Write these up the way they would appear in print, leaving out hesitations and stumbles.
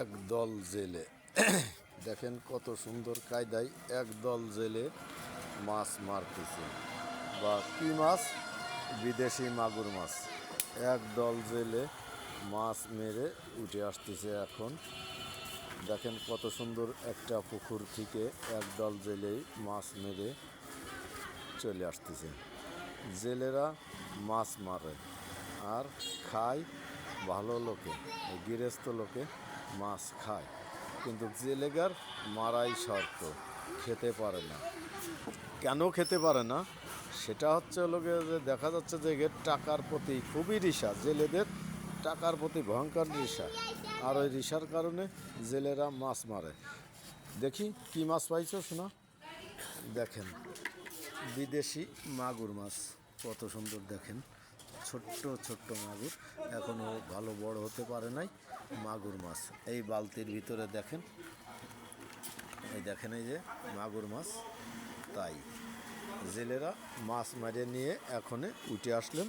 একদল জেলে দেখেন কত সুন্দর কায়দায় একদল জেলে মাছ মারতেছে। বা কি মাছ? বিদেশি মাগুর মাছ। একদল জেলে মাছ মেরে উঠে আসতেছে। এখন দেখেন কত সুন্দর একটা পুকুর থেকে একদল জেলেই মাছ মেরে চলে আসতেছে। জেলেরা মাছ মারে আর খায় ভালো লোকে, গৃহস্থ লোকে মাছ খায়, কিন্তু জেলেগার মারাই শর্ত, খেতে পারে না। কেন খেতে পারে না? সেটা হচ্ছে লোকে যে দেখা যাচ্ছে যে এর টাকার প্রতি খুবই রিসা, জেলেদের টাকার প্রতি ভয়ঙ্কর রিসা। আর ওই রিসার কারণে জেলেরা মাছ মারে। দেখি কি মাছ পাইছো শোনা? দেখেন বিদেশি মাগুর মাছ কত সুন্দর, দেখেন ছোট্ট ছোট্ট মাগুর, এখনও ভালো বড় হতে পারে নাই মাগুর মাছ। এই বালতির ভিতরে দেখেন, এই দেখেন এই যে মাগুর মাছ। তাই জেলেরা মাছ মারিয়ে নিয়ে এখনে উঠে আসলেন।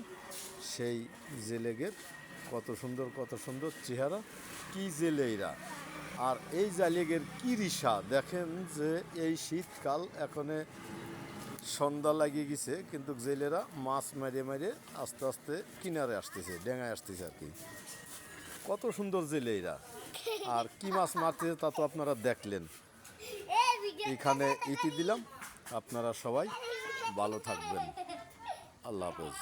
সেই জেলেগের কত সুন্দর চেহারা, কি জেলেরা! আর এই জালেগের কি রিসা দেখেন, যে এই শীতকাল এখনে সন্ধ্যা লাগিয়ে গেছে, কিন্তু জেলেরা মাছ মারিয়ে আস্তে আস্তে কিনারে আসতেছে, ডেঙায় আসতেছে আর কি। কত সুন্দর জেলেরা! আর কি মাছ মারতেছে তা তো আপনারা দেখলেন। এখানে ইতি দিলাম। আপনারা সবাই ভালো থাকবেন। আল্লাহ হাফেজ।